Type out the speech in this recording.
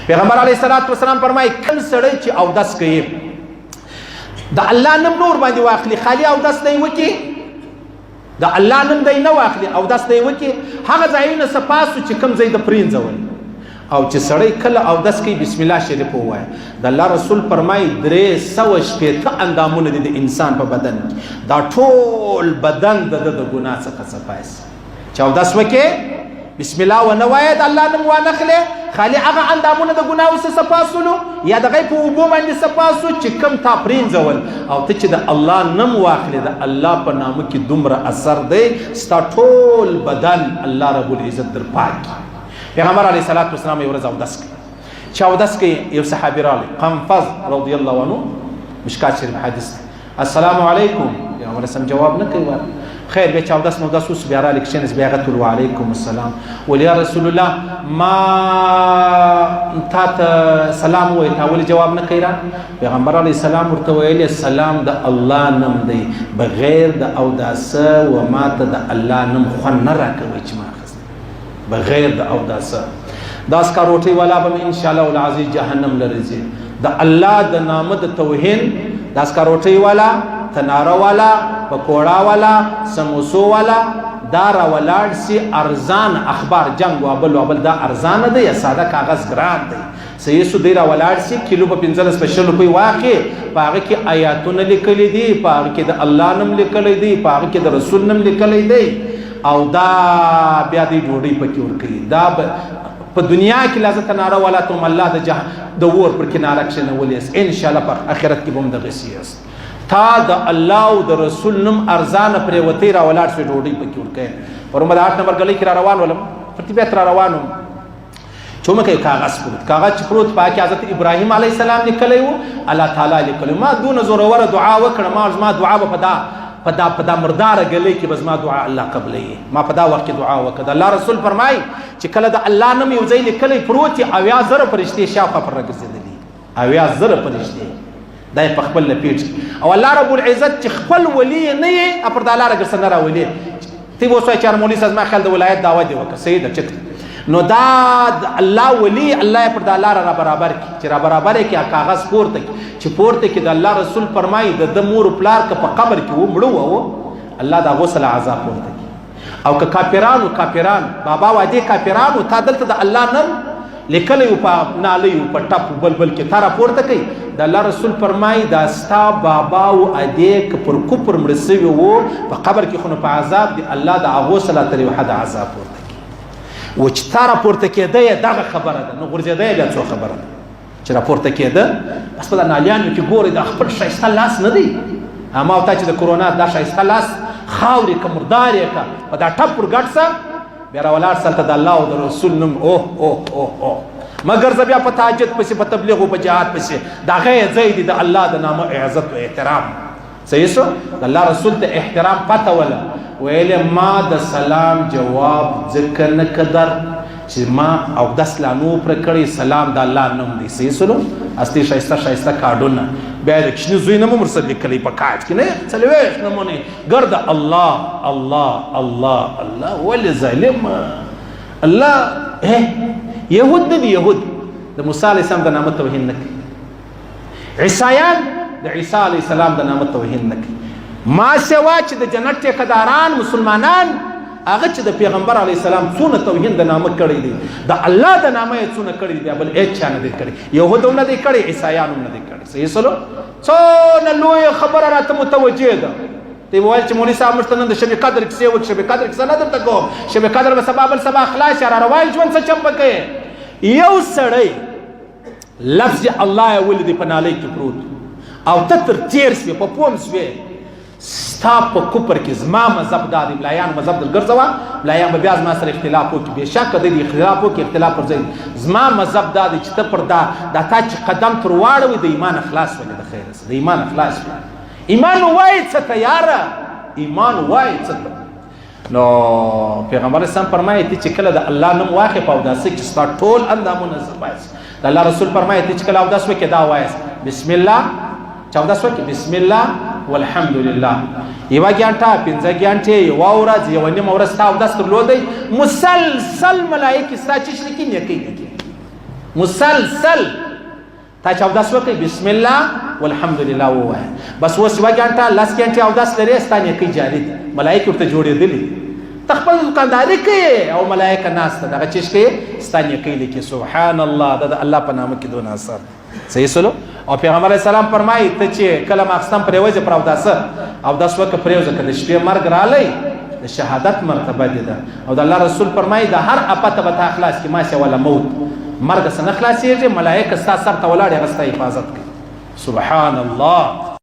پیغمبر علیه الصلاۃ والسلام فرمایي کله سړی چې اودس کوي د الله نوم نور باندې واخلي، خالي اودس نه وکي، د الله نوم دی نه واخلي، اودس نه وکي، هغه ځایونه سپاسو چې کوم ځای د پرینځول. او چې سړی کله اودس کوي بسم الله شریف ووایي. د الله رسول فرمایي 360 اندامونه دي د انسان په بدن کې، دا ټول بدن د ګناه څخه صفایي. چې اودس وکي بسم الله ونه وایي، د الله نوم وانخلي، خالي هغه اندامونه د ګناو څخه صفاسلو یا د غیب په اوبو باندې صفاسو چې کم تا پرینځول، او ته چې د الله نوم واخلې د الله په نامه کې دومره اثر دی ستا ټول بدن الله رب العزت در پاک. پیغمبر علیه الصلاۃ والسلام یو ورځ اودس کوي، چې اودس کوي یو صحابي راغی قنفذ رضی الله عنه، مشکات شریف حدیث، السلام علیکم، پیغمبر اسلام جواب نه کوي، خیر بیا چې اودس نو داس اوس بیا را لیکشنس بیا غتل وعلیکم السلام، ولیا رسول الله ما تا ته سلام وای تا ول جواب نه کوي. پیغمبر علیه السلام ورته ویل سلام د الله نوم دی، بغیر د اوداس و ما ته د الله نوم خو نه راکوي چې ما خسته بغیر د اوداس. داس کا روټي والا به ان شاء الله العزیز جهنم لرزي، د الله د نامه د توهین، داس کا روټي والا، تناره والا، پکوڑا والا، سموسو والا، دارا ولاړ سي ارزان اخبار جنگ و ابل دا ارزان دی یا ساده کاغذ ګران دی، سیسو دیرا ولاړ سي کیلو په 15 سپیشل روپی واقع پاغه کې آیاتونه لیکلي دي، پاغه کې د الله نوم لیکلي دي، پاغه کې د رسول نوم لیکلي دی، او دا بیا دی ډوډۍ پکې ورکړي. دا په دنیا کې لازم تناره ولا تم الله د ور پر کناره کښنه ولیس، ان شاء الله په آخرت کې بم د غسیس تا د الله او د رسول نوم ارزان پر وتی را ولاړ شي ډوډۍ پکې ورکړي. ورمه د 8 نمبر گلی کې را روان ولم پرتیبه تر روانم چومه کې کاغذ چې پروت پاکي حضرت ابراهيم عليه السلام لیکلی وو، الله تعالی لیکلی ما دون زور ور دعا وکړه، ما دعا په دا مردار گلی کې بس ما دعا الله قبلې، ما په دا وخت دعا وکړه. الله رسول فرمای چې کله د الله نوم یو ځای لیکلی پروت 80,000 فرشتي شاوخوا پر راګرځېدلي، 80,000 فرشتي دا په خپل لپیټ، او الله رب العزت چې خپل ولی نه یې پر د الله راګرځنه نه راولي. تی وو سوي چار مولوی سازما خل د ولایت دعوه دی وکړه سید چک نو دا الله ولی الله پر د الله را برابر کی چې را برابر کی کاغذ پورته چې پورته کی د الله رسول فرمایي د مور پلار ک په قبر کې و مړو وو الله دا غسل عذاب پورته کی، او ک کافران بابا وادي کافرانو تا دلته د الله نن لیکلی په نالی په ټپ بلبل کې تارا پورته کوي. د الله رسول فرمایي دا ستا بابا او ادیک پر کوپر مرسوي وو په قبر کې خو په عذاب دی، الله د هغه سره تر حد عذاب پورته کوي. و چې تارا پورته کېده دغه خبره ده، نو ورځې ده بیا څو خبره ده چې را پورته کېده بس په نالیانو کې ګوري د خپل شایسته لاس نه دی، اما او تا چې د کرونا دا شایسته لاس خاورې که مردارې که په دا ټپ پر ګټ سه بیا را ولاړ سلته د الله او د رسول نوم اوه مگر زه بیا په تهجد پسې په تبلیغ او په جهاد پسې د هغه ځای دی د الله د نامه عزت او احترام. صحیح شو؟ د الله رسول ته احترام پته وله ویل ما د سلام جواب ځکه نه قدر چې ما او دس لانو پر کړی سلام د الله نوم دی. صحیح سلو اصلي شایسته کارډونه بیا د کښنی زوی نه مرسل لیکلی په کاټ کې نه څلوېښت نمونې ګرد الله ولې ظالم الله يهود دي يهود د موسی علیه السلام د نامه توهین نه کوي، عیسایان د عیسی علیه السلام د نامه توهین نه کوي، ما سوا چې د جنت ټیکداران مسلمانان هغه چې د پیغمبر علیه السلام څونه توهین د نامه کړی دی د الله د نامه یې څونه کړی دی بل هیڅ چا نه دی کړی، یهود هم نه دی کړی، عیسایان هم نه دی کړی. صحیح سلو څونه لویه خبره راته متوجه ده. تی وویل چې مولوي صاحب موږ ته نن د شب قدر کیسې وکړي، شب قدر کیسه نه درته کوم، شب قدر به سبا بل سبا خلاص را روان ژوند څه چم کوي. یو سړی لفظ الله یې ولید په نالۍ کې پروت او ته تر تیر شوې په پوم شوې ستا په کوپر کې زما مذهب دا دی، ملایان مذهب در ګرځوه، ملایان به بیا زما سره اختلاف وکړي، بېشکه دی اختلاف وکړي، اختلاف پر ځای زما مذهب دا دی چې ته پر دا تا چې قدم پر واړوي د ایمان خلاص ولې د خیر د ایمان خلاص وي. ایمان وای څه ته یاره، ایمان وای څه ته. نو پیغمبر اسلام فرمایي ته چې کله د الله نوم واخې په اوداسه کې ستا ټول اندامونه زبایس. د الله رسول فرمایي ته چې کله اوداس وکې دا وایس بسم الله، چې اوداس وکې بسم الله والحمد لله، یوه ګانټه 15 ګانټې یوه ورځ یوه نیمه ورځ ستا اوداس درلودی مسلسل ملایکې ستا چش لیکي نیکۍ لیکي مسلسل تا چې اوداس وکړي بسم الله والحمدلله ووایه بس اوس یوه ګنټه لس ګنټې اوداس لرې ستا نیکۍ جاري دي ملایکې ورته جوړېدلي ته خپل دکانداري کوې او ملایکه ناسته دغه چیز کوې ستا نیکۍ لیکي سبحان الله دا د الله په نامه کې دونه اثر صحیح سلو او پیغمبر علیه السلام فرمایي ته چې کله ماخستن پرېوځې پر اوداسه اوداس وکړه پرېوځه که د شپې مرګ رالی د شهادت مرتبه دې ده او د الله رسول فرمایي د هر اپته به تا خلاص کړي ماشي ولا موت مرګ څه نه خلاصېږي ملایکه ستا سر ته ولاړ هغه ستا حفاظت کوي سبحان الله